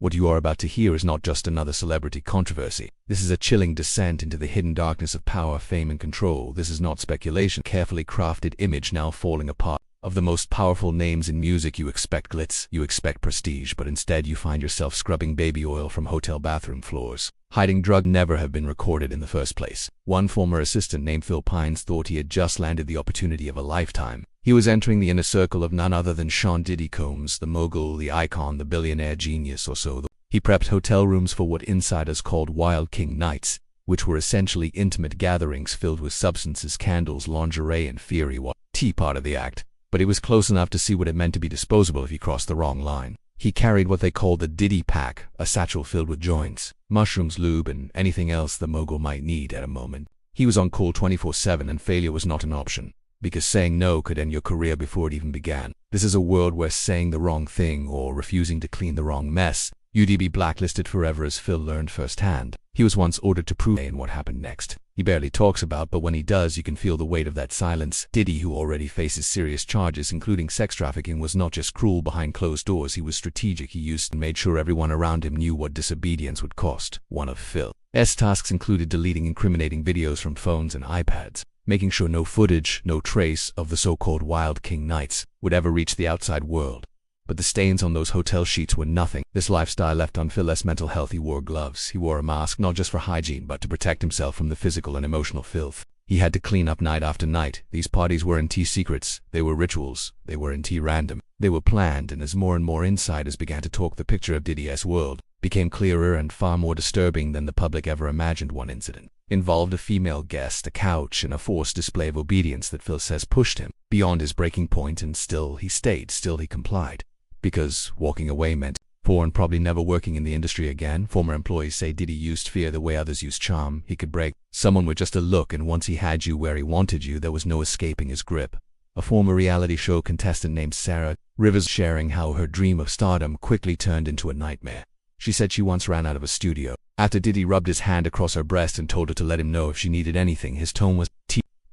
What you are about to hear is not just another celebrity controversy. This is a chilling descent into the hidden darkness of power, fame, and control. This is not speculation, carefully crafted image now falling apart. Of the most powerful names in music, you expect glitz, you expect prestige, but instead you find yourself scrubbing baby oil from hotel bathroom floors. Hiding drug never have been recorded in the first place. One former assistant named Phil Pines thought he had just landed the opportunity of a lifetime. He was entering the inner circle of none other than Sean Diddy Combs, the mogul, the icon, the billionaire genius or so. He prepped hotel rooms for what insiders called Wild King Nights, which were essentially intimate gatherings filled with substances, candles, lingerie, and fiery tea, part of the act. But he was close enough to see what it meant to be disposable if he crossed the wrong line. He carried what they called the Diddy pack, a satchel filled with joints, mushrooms, lube, and anything else the mogul might need at a moment. He was on call 24/7, and failure was not an option, because saying no could end your career before it even began. This is a world where saying the wrong thing or refusing to clean the wrong mess, you'd be blacklisted forever, as Phil learned firsthand. He was once ordered to prove in what happened next. He barely talks about, but when he does, you can feel the weight of that silence. Diddy, who already faces serious charges, including sex trafficking, was not just cruel behind closed doors. He was strategic. He used and made sure everyone around him knew what disobedience would cost. One of Phil's tasks included deleting incriminating videos from phones and iPads, making sure no footage, no trace of the so-called Wild King Nights would ever reach the outside world. But the stains on those hotel sheets were nothing. This lifestyle left on Phil's mental health. He wore gloves. He wore a mask, not just for hygiene, but to protect himself from the physical and emotional filth. He had to clean up night after night. These parties weren't secrets. They were rituals. They weren't random. They were planned, and as more and more insiders began to talk, the picture of Diddy's world became clearer and far more disturbing than the public ever imagined. One incident involved a female guest, a couch, and a forced display of obedience that Phil says pushed him beyond his breaking point, and still he stayed, still he complied. Because walking away meant poor and probably never working in the industry again. Former employees say Diddy used fear the way others use charm. He could break someone with just a look, and once he had you where he wanted you, there was no escaping his grip. A former reality show contestant named Sarah Rivers sharing how her dream of stardom quickly turned into a nightmare. She said she once ran out of a studio after Diddy rubbed his hand across her breast and told her to let him know if she needed anything. His tone was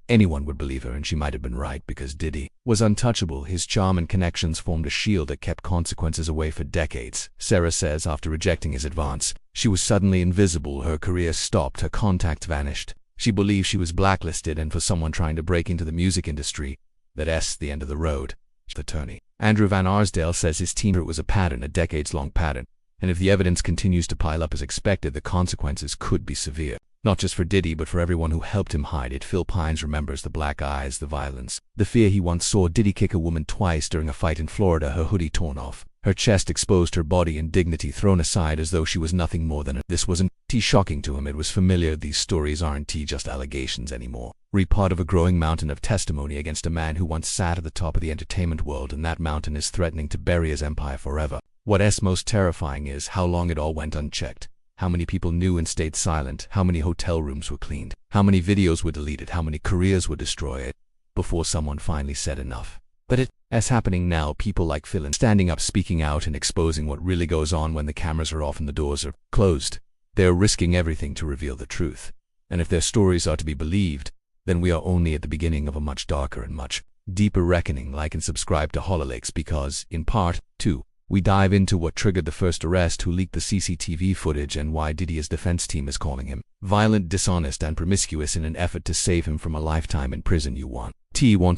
anyone would believe her, and she might have been right, because Diddy was untouchable. His charm and connections formed a shield that kept consequences away for decades. Sarah says after rejecting his advance, she was suddenly invisible. Her career stopped, her contacts vanished. She believed she was blacklisted, and for someone trying to break into the music industry, that's the end of the road. The attorney Andrew Van Arsdale says his team it was a pattern, a decades-long pattern, and if the evidence continues to pile up as expected, the consequences could be severe. Not just for Diddy, but for everyone who helped him hide it. Phil Pines remembers the black eyes, the violence, the fear. He once saw Diddy kick a woman twice during a fight in Florida, her hoodie torn off, her chest exposed, her body and dignity thrown aside as though she was nothing more than This wasn't shocking to him, it was familiar. These stories aren't just allegations anymore. Part of a growing mountain of testimony against a man who once sat at the top of the entertainment world, and that mountain is threatening to bury his empire forever. What's most terrifying is how long it all went unchecked. How many people knew and stayed silent? How many hotel rooms were cleaned? How many videos were deleted? How many careers were destroyed before someone finally said enough? But it's happening now. People like Phil standing up, speaking out, and exposing what really goes on when the cameras are off and the doors are closed. They're risking everything to reveal the truth. And if their stories are to be believed, then we are only at the beginning of a much darker and much deeper reckoning. Like and subscribe to HollyLeaks, because in part 2, we dive into what triggered the first arrest, who leaked the CCTV footage, and why Diddy's defense team is calling him violent, dishonest, and promiscuous in an effort to save him from a lifetime in prison. You want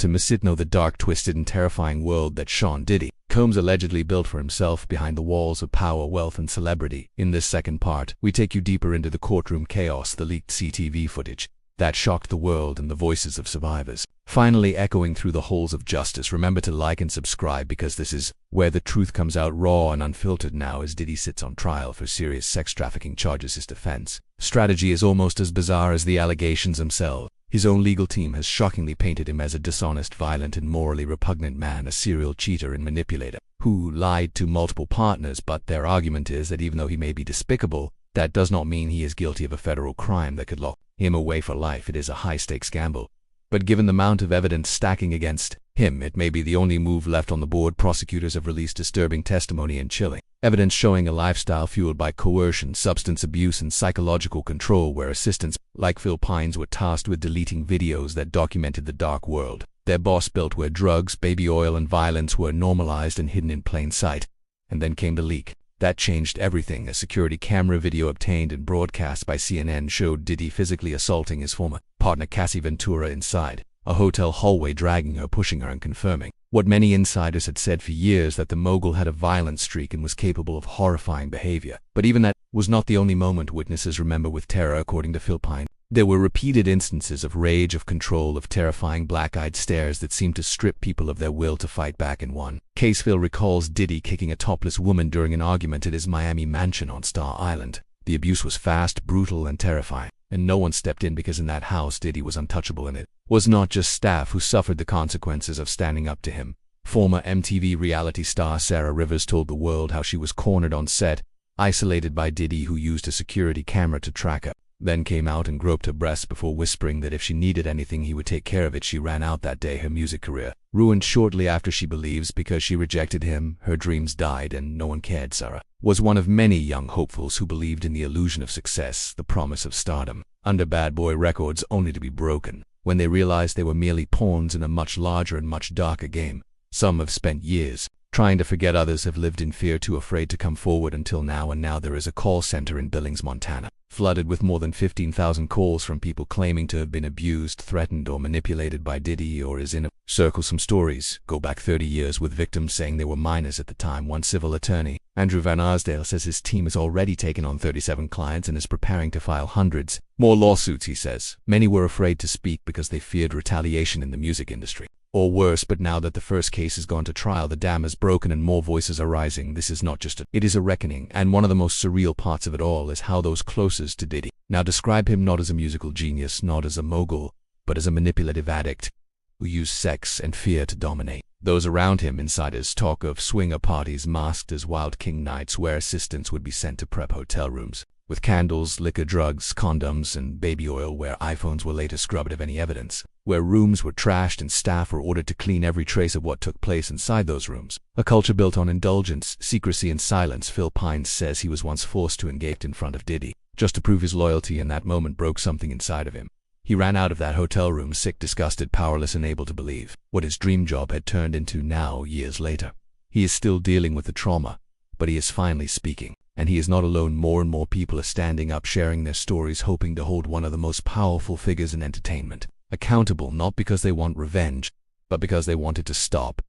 to know the dark, twisted, and terrifying world that Sean Diddy Combs allegedly built for himself behind the walls of power, wealth, and celebrity. In this second part, we take you deeper into the courtroom chaos, the leaked CCTV footage that shocked the world, and the voices of survivors finally echoing through the halls of justice. Remember to like and subscribe, because this is where the truth comes out raw and unfiltered. Now, as Diddy sits on trial for serious sex trafficking charges, his defense strategy is almost as bizarre as the allegations themselves. His own legal team has shockingly painted him as a dishonest, violent, and morally repugnant man, a serial cheater and manipulator who lied to multiple partners. But their argument is that even though he may be despicable, that does not mean he is guilty of a federal crime that could lock him away for life. It is a high-stakes gamble. But given the amount of evidence stacking against him, it may be the only move left on the board. Prosecutors have released disturbing testimony and chilling evidence showing a lifestyle fueled by coercion, substance abuse, and psychological control, where assistants like Phil Pines were tasked with deleting videos that documented the dark world their boss built, where drugs, baby oil, and violence were normalized and hidden in plain sight. And then came the leak. That changed everything. A security camera video obtained and broadcast by CNN showed Diddy physically assaulting his former partner Cassie Ventura inside a hotel hallway, dragging her, pushing her, and confirming what many insiders had said for years, that the mogul had a violent streak and was capable of horrifying behavior. But even that was not the only moment witnesses remember with terror. According to Phil Pine, there were repeated instances of rage, of control, of terrifying black-eyed stares that seemed to strip people of their will to fight back. In one case, Phil recalls Diddy kicking a topless woman during an argument at his Miami mansion on Star Island. The abuse was fast, brutal, and terrifying, and no one stepped in, because in that house Diddy was untouchable, and it was not just staff who suffered the consequences of standing up to him. Former MTV reality star Sarah Rivers told the world how she was cornered on set, isolated by Diddy, who used a security camera to track her, then came out and groped her breasts before whispering that if she needed anything he would take care of it. She ran out that day. Her music career ruined shortly after, she believes, because she rejected him. Her dreams died and no one cared. Sarah was one of many young hopefuls who believed in the illusion of success, the promise of stardom, under bad boy records, only to be broken when they realized they were merely pawns in a much larger and much darker game. Some have spent years trying to forget, others have lived in fear, too afraid to come forward until now. And now there is a call center in Billings, Montana, flooded with more than 15,000 calls from people claiming to have been abused, threatened, or manipulated by Diddy or his inner circle. Some stories go back 30 years, with victims saying they were minors at the time. One civil attorney, Andrew Van Arsdale, says his team has already taken on 37 clients and is preparing to file hundreds more lawsuits. He says many were afraid to speak because they feared retaliation in the music industry, or worse. But now that the first case has gone to trial, the dam is broken and more voices are rising. This is not just it is a reckoning, and one of the most surreal parts of it all is how those closest to Diddy now describe him not as a musical genius, not as a mogul, but as a manipulative addict who used sex and fear to dominate those around him. Insiders talk of swinger parties masked as Wild King nights, where assistants would be sent to prep hotel rooms with candles, liquor, drugs, condoms, and baby oil, where iPhones were later scrubbed of any evidence, where rooms were trashed and staff were ordered to clean every trace of what took place inside those rooms. A culture built on indulgence, secrecy, and silence. Phil Pine says he was once forced to engage in front of Diddy just to prove his loyalty, and that moment broke something inside of him. He ran out of that hotel room sick, disgusted, powerless, unable to believe what his dream job had turned into. Now, years later, he is still dealing with the trauma, but he is finally speaking. And he is not alone. More and more people are standing up, sharing their stories, hoping to hold one of the most powerful figures in entertainment accountable, not because they want revenge, but because they want it to stop.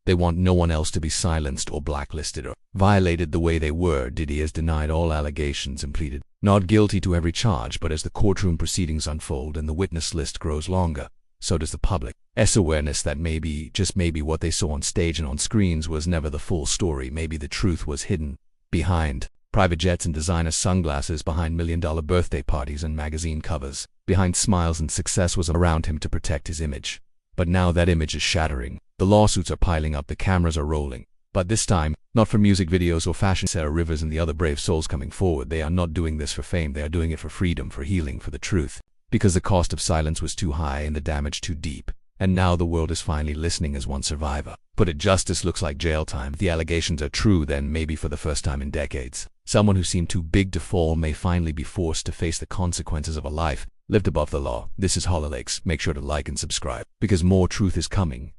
They want no one else to be silenced or blacklisted or violated the way they were. Diddy has denied all allegations and pleaded not guilty to every charge, but as the courtroom proceedings unfold and the witness list grows longer, so does the public's awareness that maybe, just maybe, what they saw on stage and on screens was never the full story. Maybe the truth was hidden behind private jets and designer sunglasses, behind million-dollar birthday parties and magazine covers, behind smiles and success was around him to protect his image. But now that image is shattering. The lawsuits are piling up, the cameras are rolling. But this time, not for music videos or fashion. Sarah Rivers and the other brave souls coming forward, they are not doing this for fame. They are doing it for freedom, for healing, for the truth. Because the cost of silence was too high and the damage too deep. And now the world is finally listening as one survivor put it. Justice looks like jail time. If the allegations are true, then maybe for the first time in decades, someone who seemed too big to fall may finally be forced to face the consequences of a life lived above the law. This is HollyLeaks. Make sure to like and subscribe, because more truth is coming.